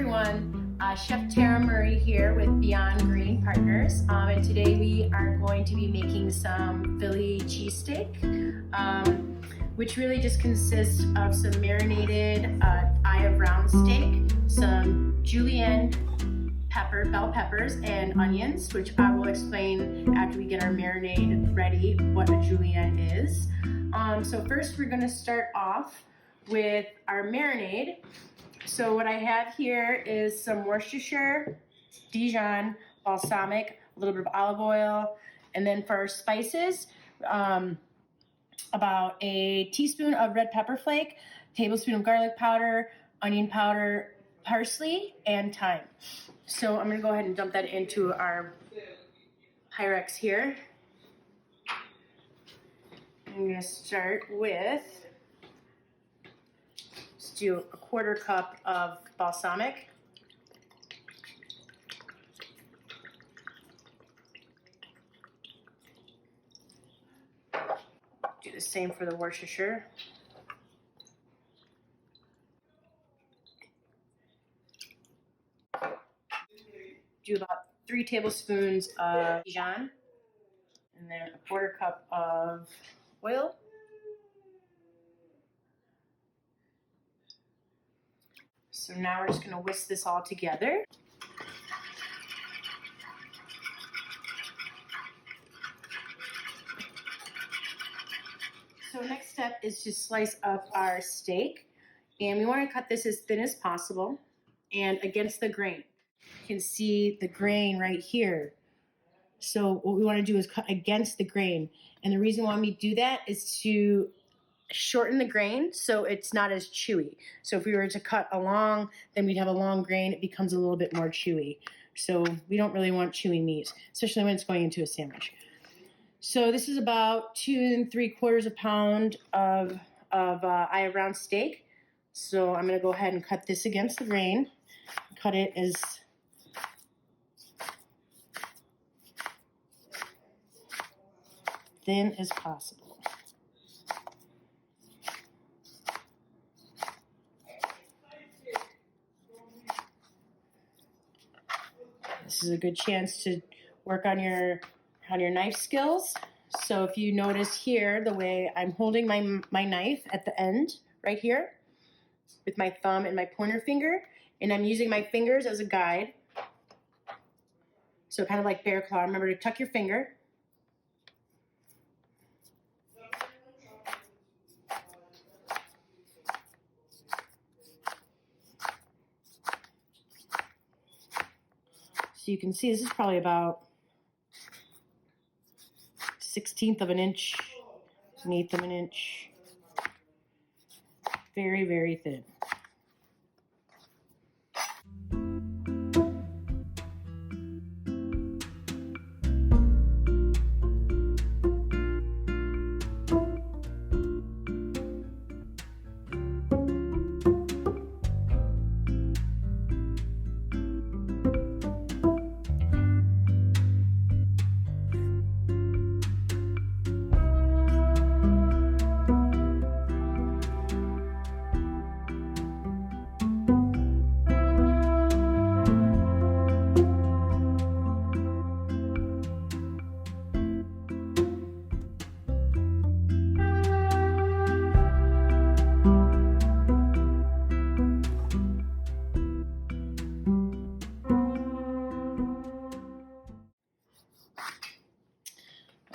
everyone, Chef Tera Murray here with Beyond Green Partners, and today we are going to be making some Philly cheesesteak, which really just consists of some marinated eye of round steak, some julienne bell peppers, and onions, which I will explain after we get our marinade ready what a julienne is. So first we're going to start off with our marinade. So what I have here is some Worcestershire, Dijon, balsamic, a little bit of olive oil, and then for our spices, about a teaspoon of red pepper flake, tablespoon of garlic powder, onion powder, parsley, and thyme. So I'm going to go ahead and dump that into our Pyrex here. I'm going to start with, let's do a quarter cup of balsamic. Do the same for the Worcestershire. Do about 3 tablespoons of Dijon, and then a quarter cup of oil. So now we're just going to whisk this all together. So next step is to slice up our steak, and we want to cut this as thin as possible and against the grain. You can see the grain right here. So what we want to do is cut against the grain, and the reason why we do that is to shorten the grain so it's not as chewy. So if we were to cut along, then we'd have a long grain. It becomes a little bit more chewy. So we don't really want chewy meat, especially when it's going into a sandwich. So this is about 2 3/4 pounds of eye of round steak. So I'm going to go ahead and cut this against the grain. Cut it as thin as possible. This is a good chance to work on your knife skills. So if you notice here, the way I'm holding my knife at the end, right here, with my thumb and my pointer finger, and I'm using my fingers as a guide. So kind of like bear claw. Remember to tuck your finger. So you can see this is probably about 1/16 of an inch, 1/8 of an inch. Very, very thin.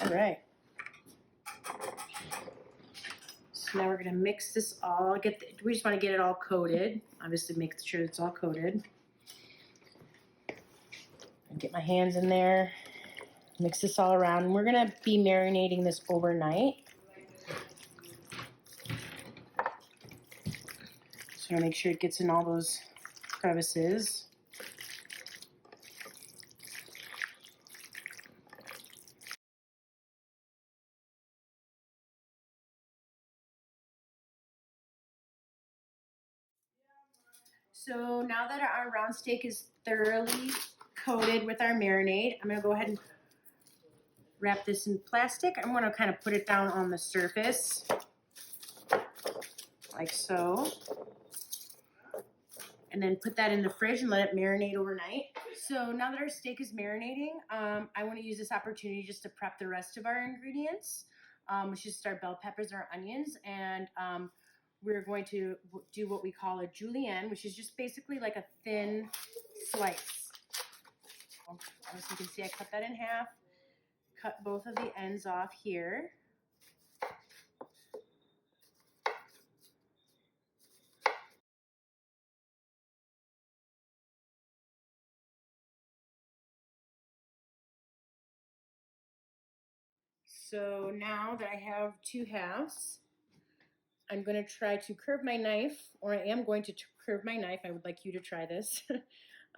All right. So now we're going to mix this all. We just want to get it all coated. Obviously, make sure it's all coated. And get my hands in there. Mix this all around. And we're going to be marinating this overnight. So make sure it gets in all those crevices. So now that our round steak is thoroughly coated with our marinade, I'm going to go ahead and wrap this in plastic. I'm going to kind of put it down on the surface like so. and then put that in the fridge and let it marinate overnight. So now that our steak is marinating, I want to use this opportunity just to prep the rest of our ingredients, which is our bell peppers and our onions. And we're going to do what we call a julienne, which is just basically like a thin slice. As you can see, I cut that in half, cut both of the ends off here. So now that I have two halves, I'm going to try to curve my knife, or I am going to curve my knife. I would like you to try this.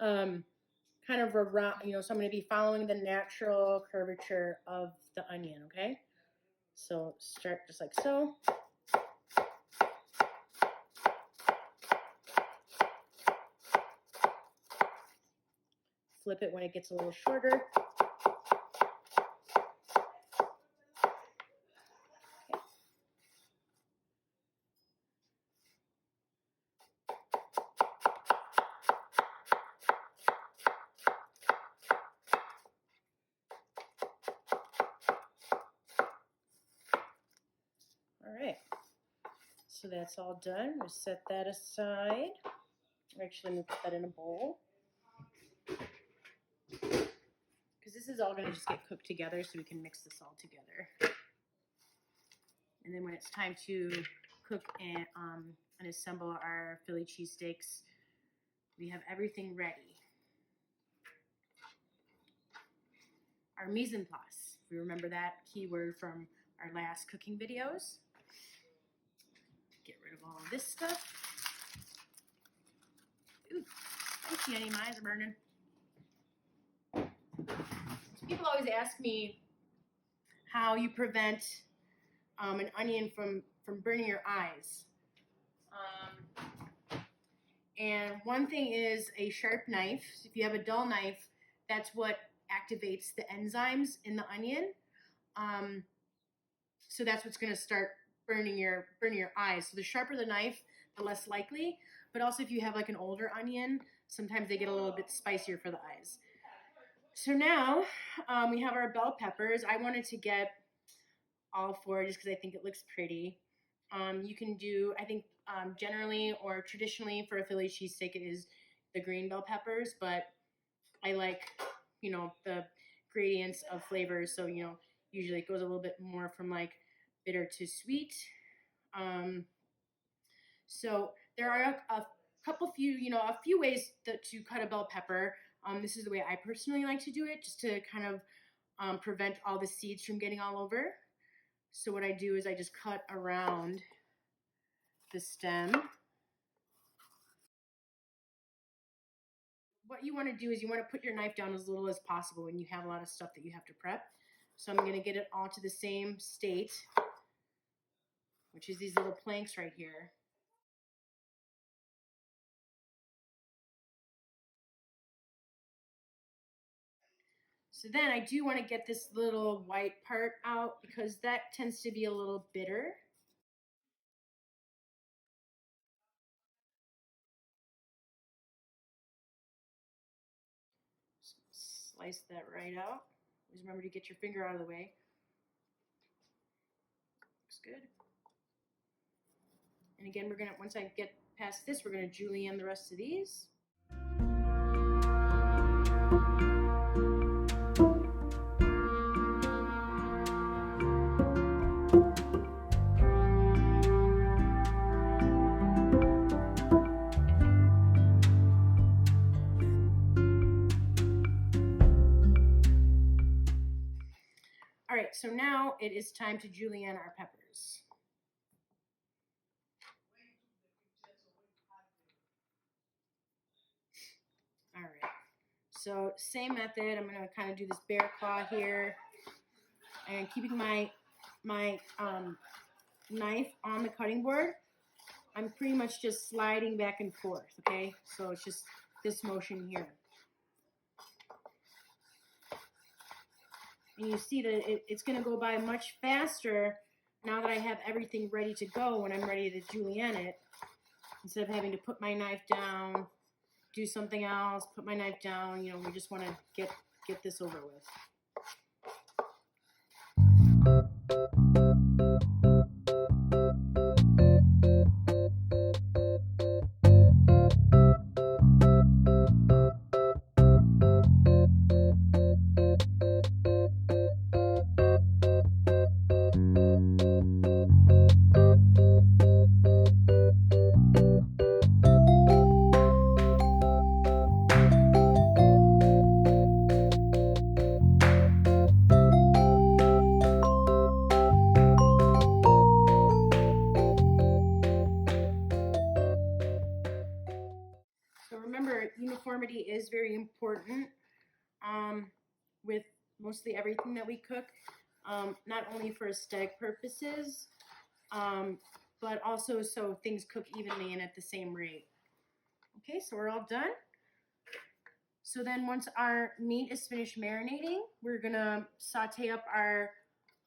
Kind of around, so I'm going to be following the natural curvature of the onion, okay? So start just like so. Flip it when it gets a little shorter. All right, so that's all done. We'll set that aside. Actually, I'm going to put that in a bowl, because this is all going to just get cooked together, so we can mix this all together. And then when it's time to cook and assemble our Philly cheesesteaks, we have everything ready. Our mise en place, if you remember that keyword from our last cooking videos. Get rid of all of this stuff. Ooh, spicy, Annie, my eyes are burning. So people always ask me how you prevent an onion from burning your eyes. And one thing is a sharp knife. So if you have a dull knife, that's what activates the enzymes in the onion. So that's what's going to start burning your eyes. So the sharper the knife, the less likely. But also if you have like an older onion, sometimes they get a little bit spicier for the eyes. So now we have our bell peppers. I wanted to get all four just because I think it looks pretty. You can do, I think generally or traditionally for a Philly cheesesteak, it is the green bell peppers, but I like, the gradients of flavors. So, usually it goes a little bit more from like bitter to sweet. So there are a few ways to cut a bell pepper. This is the way I personally like to do it, just to kind of prevent all the seeds from getting all over. So what I do is I just cut around the stem. What you want to do is you want to put your knife down as little as possible when you have a lot of stuff that you have to prep. So I'm going to get it all to the same state, which is these little planks right here. So then I do want to get this little white part out because that tends to be a little bitter. Slice that right out. Always remember to get your finger out of the way. Looks good. And again, once I get past this, we're gonna julienne the rest of these. All right, so now it is time to julienne our peppers. All right, so same method. I'm gonna kind of do this bear claw here, and keeping my knife on the cutting board. I'm pretty much just sliding back and forth. Okay, so it's just this motion here. And you see that it's going to go by much faster now that I have everything ready to go when I'm ready to julienne it, instead of having to put my knife down do something else, put my knife down. You know, we just want to get this over with. So remember, uniformity is very important with mostly everything that we cook, not only for aesthetic purposes, but also so things cook evenly and at the same rate. Okay, so we're all done. So then once our meat is finished marinating, we're gonna saute up our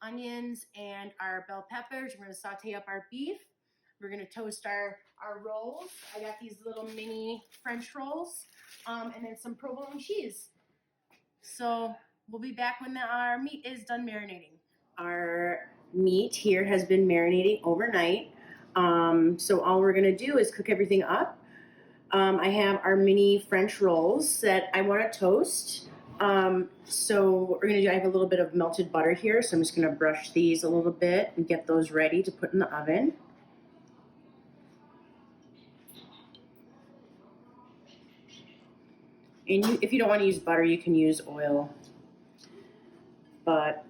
onions and our bell peppers. We're gonna saute up our beef. We're gonna toast our rolls. I got these little mini French rolls, and then some provolone cheese. So we'll be back when our meat is done marinating. Our meat here has been marinating overnight. So all we're gonna do is cook everything up. I have our mini French rolls that I want to toast. So what we're going to do, I have a little bit of melted butter here, so I'm just going to brush these a little bit and get those ready to put in the oven. And if you don't want to use butter, you can use oil. But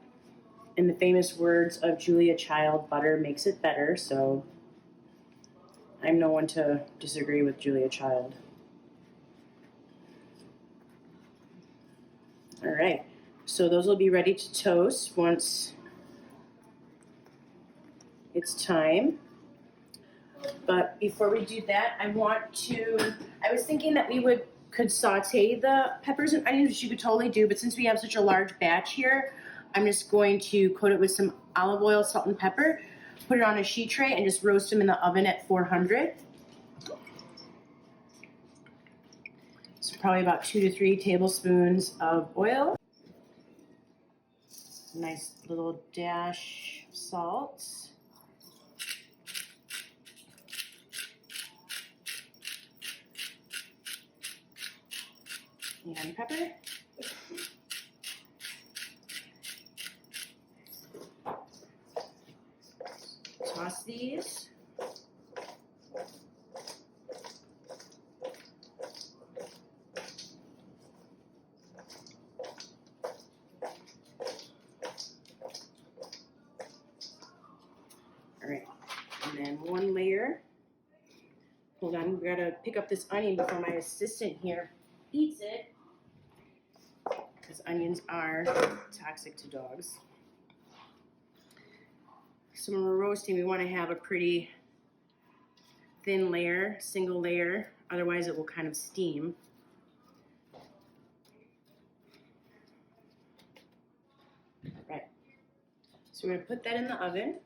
in the famous words of Julia Child, butter makes it better, so I'm no one to disagree with Julia Child. All right, so those will be ready to toast once it's time. But before we do that, I was thinking that we could saute the peppers and onions, which you could totally do, but since we have such a large batch here, I'm just going to coat it with some olive oil, salt, and pepper, put it on a sheet tray, and just roast them in the oven at 400. So probably about 2 to 3 tablespoons of oil. Nice little dash of salt. And pepper. Toss these. All right, and then one layer. Hold on, we gotta pick up this onion before my assistant here eats it, because onions are toxic to dogs. So when we're roasting, we want to have a pretty thin layer, single layer, otherwise it will kind of steam. Right. So we're going to put that in the oven.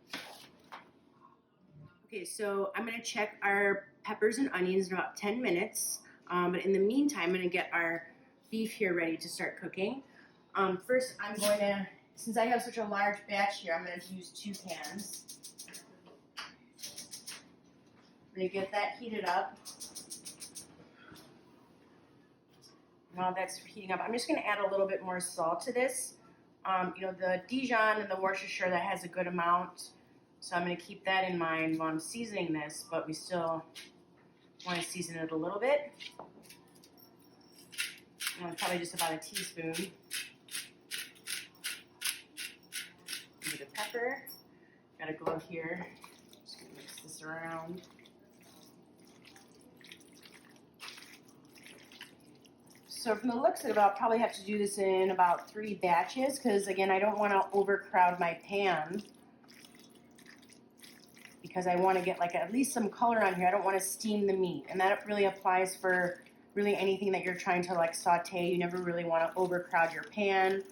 Okay, so I'm going to check our peppers and onions in about 10 minutes. But in the meantime, I'm going to get our beef here ready to start cooking. First, I'm going to, since I have such a large batch here, I'm going to use 2 pans. I'm going to get that heated up. While that's heating up, I'm just going to add a little bit more salt to this. You know, the Dijon and the Worcestershire, that has a good amount. So I'm going to keep that in mind while I'm seasoning this, but we still want to season it a little bit. Probably just about a teaspoon. A bit of pepper. Got a glove here. Just going to mix this around. So from the looks of it, I'll probably have to do this in about 3 batches because, again, I don't want to overcrowd my pan because I want to get like at least some color on here. I don't want to steam the meat, and that really applies for really anything that you're trying to like saute. You never really want to overcrowd your pan,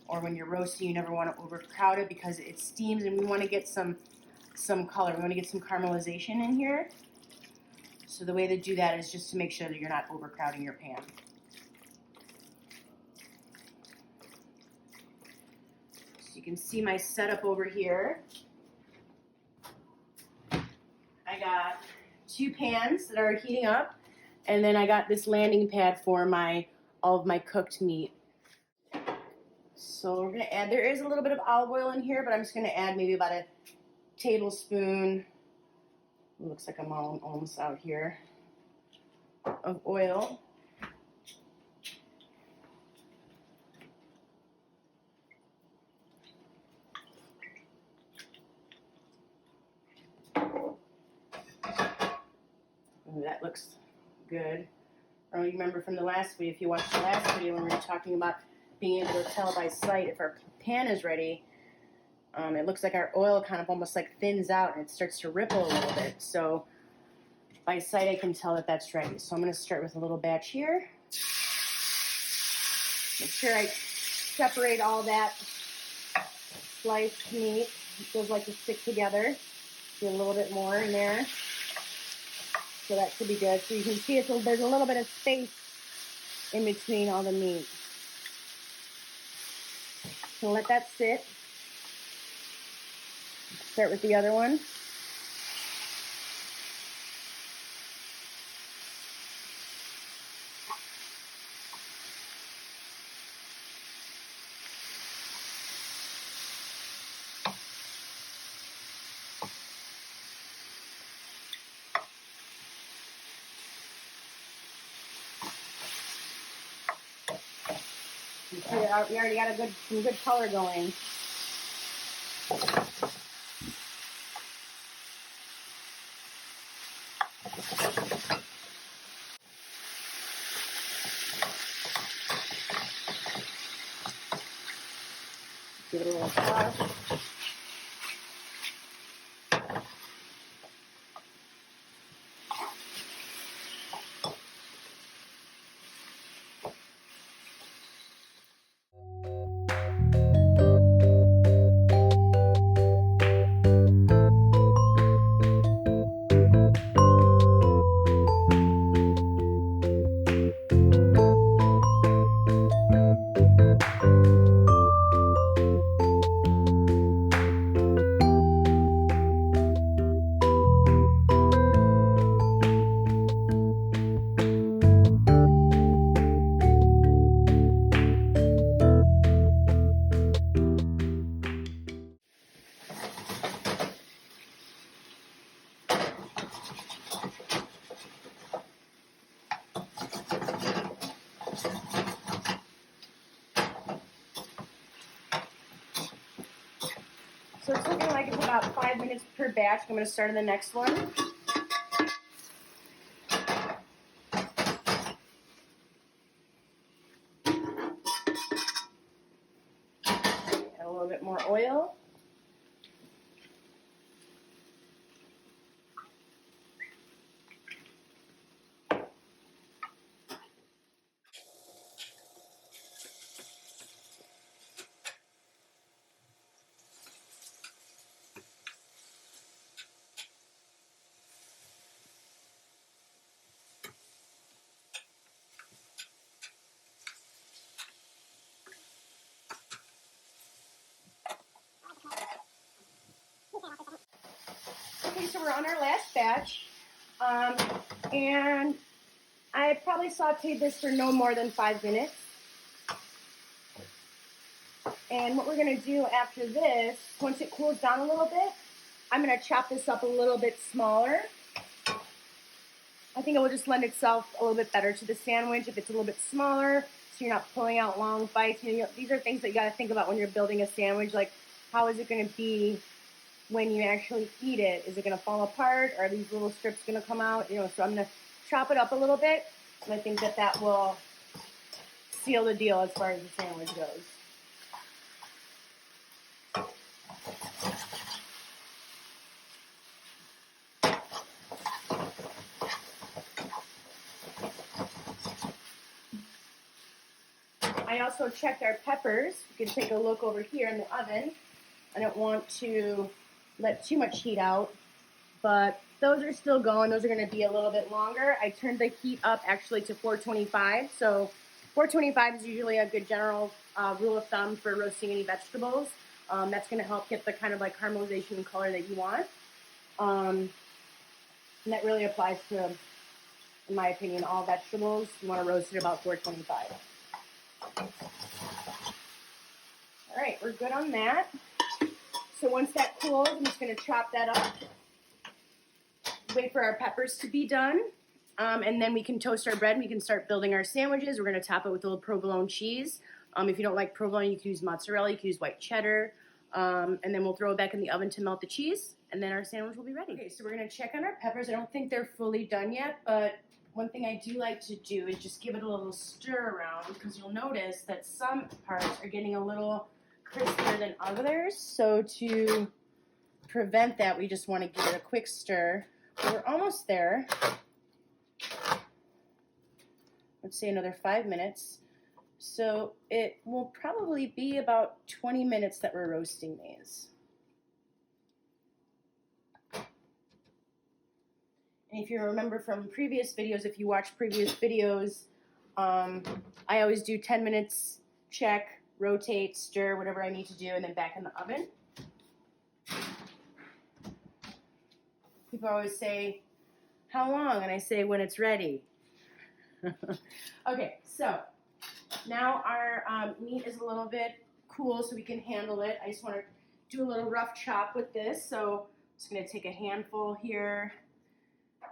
or when you're roasting, you never want to overcrowd it because it steams, and we want to get some color. We want to get some caramelization in here. So the way to do that is just to make sure that you're not overcrowding your pan. So you can see my setup over here. I got 2 pans that are heating up, and then I got this landing pad for all of my cooked meat. So we're gonna add, there is a little bit of olive oil in here, but I'm just gonna add maybe about a tablespoon, it looks like I'm almost out here, of oil. Ooh, that looks good. Or you remember from the last video, if you watched the last video when we were talking about being able to tell by sight if our pan is ready, it looks like our oil kind of almost like thins out and it starts to ripple a little bit. So by sight I can tell that that's ready. So I'm going to start with a little batch here. Make sure I separate all that sliced meat. It does like to stick together. Get a little bit more in there. So that should be good. So you can see there's a little bit of space in between all the meat. So let that sit. Start with the other one. You see, we already got some good color going. Give it a little toss. So it's looking like it's about 5 minutes per batch. I'm going to start on the next one. Add a little bit more oil. Okay, so we're on our last batch, and I probably sauteed this for no more than 5 minutes. And what we're going to do after this, once it cools down a little bit, I'm going to chop this up a little bit smaller. I think it will just lend itself a little bit better to the sandwich if it's a little bit smaller, so you're not pulling out long bites. You know, these are things that you got to think about when you're building a sandwich, like how is it going to be when you actually eat it? Is it going to fall apart? Are these little strips going to come out? You know, so I'm going to chop it up a little bit, and I think that that will seal the deal as far as the sandwich goes. I also checked our peppers. You can take a look over here in the oven. I don't want to let too much heat out, but those are still going. Those are going to be a little bit longer. I turned the heat up actually to 425. So 425 is usually a good general rule of thumb for roasting any vegetables. That's going to help get the kind of like caramelization and color that you want. And that really applies to, in my opinion, all vegetables. You want to roast it about 425. All right, we're good on that. So once that cools, I'm just going to chop that up. Wait for our peppers to be done. And then we can toast our bread and we can start building our sandwiches. We're going to top it with a little provolone cheese. If you don't like provolone, you can use mozzarella, you can use white cheddar. And then we'll throw it back in the oven to melt the cheese. And then our sandwich will be ready. Okay, so we're going to check on our peppers. I don't think they're fully done yet, but one thing I do like to do is just give it a little stir around, because you'll notice that some parts are getting a little crispier than others. So to prevent that, we just want to give it a quick stir. We're almost there. Let's say another 5 minutes. So it will probably be about 20 minutes that we're roasting these. And if you remember from previous videos, if you watch previous videos, I always do 10 minutes, check, rotate, stir, whatever I need to do, and then back in the oven. People always say, how long? And I say, when it's ready. Okay, so now our meat is a little bit cool so we can handle it. I just want to do a little rough chop with this. So I'm just going to take a handful here.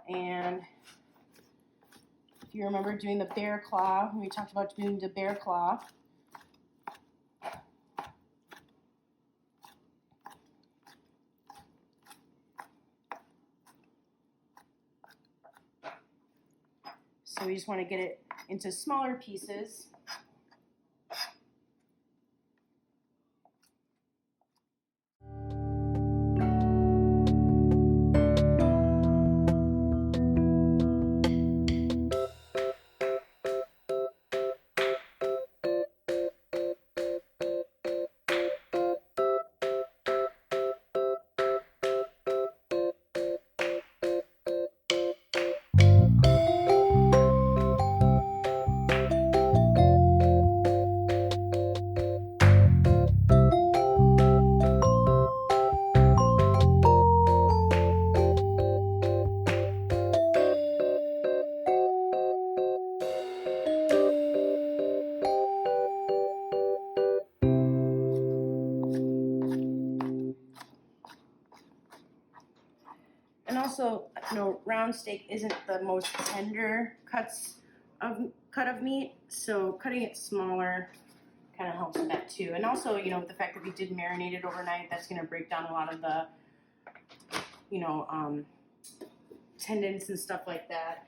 And if you remember doing the bear claw, when we talked about doing the bear claw, so we just want to get it into smaller pieces. And also, you know, round steak isn't the most tender cut of meat, so cutting it smaller kind of helps with that too. And also, you know, with the fact that we did marinate it overnight, that's going to break down a lot of the, you know, tendons and stuff like that.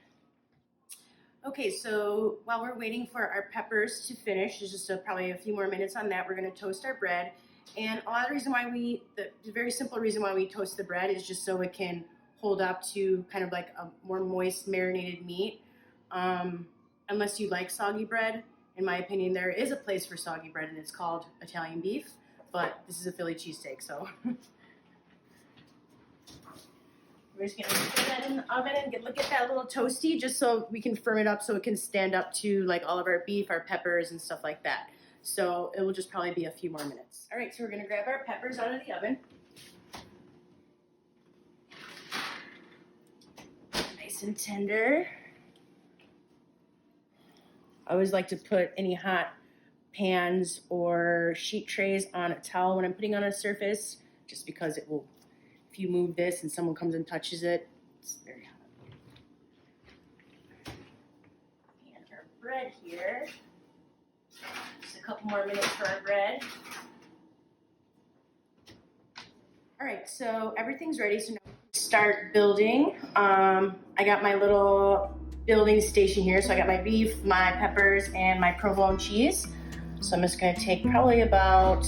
Okay, so while we're waiting for our peppers to finish, there's just probably a few more minutes on that. We're going to toast our bread. And a lot of the reason why the very simple reason why we toast the bread is just so it can hold up to kind of like a more moist marinated meat. Unless you like soggy bread, in my opinion, there is a place for soggy bread and it's called Italian beef, but this is a Philly cheesesteak, so. We're just gonna put that in the oven and look at that little toasty, just so we can firm it up so it can stand up to like all of our beef, our peppers and stuff like that. So it will just probably be a few more minutes. All right, so we're gonna grab our peppers out of the oven. Nice and tender. I always like to put any hot pans or sheet trays on a towel when I'm putting on a surface, just because it will, if you move this and someone comes and touches it, it's very hot. And our bread here. Just a couple more minutes for our bread. All right, so everything's ready, so now we can start building. I got my little building station here. So I got my beef, my peppers, and my provolone cheese. So I'm just gonna take probably about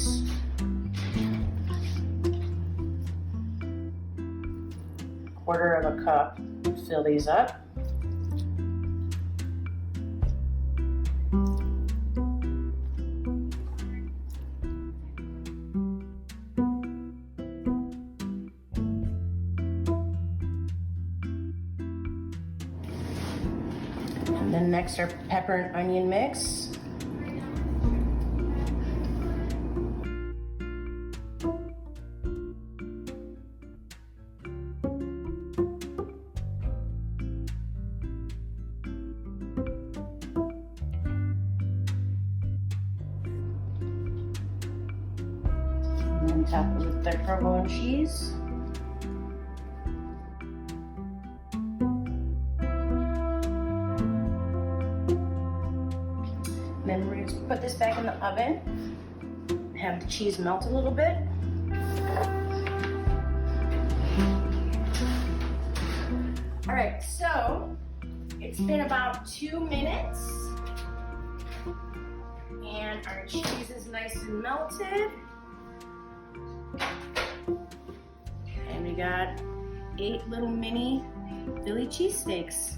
a quarter of a cup, fill these up. then next our pepper and onion mix. And then top it with the provolone cheese. Then we're going to put this back in the oven, have the cheese melt a little bit. All right, so it's been about 2 minutes and our cheese is nice and melted. And we got 8 little mini Philly cheesesteaks.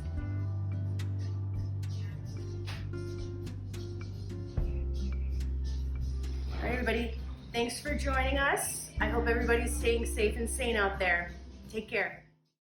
All right, everybody, thanks for joining us. I hope everybody's staying safe and sane out there. Take care.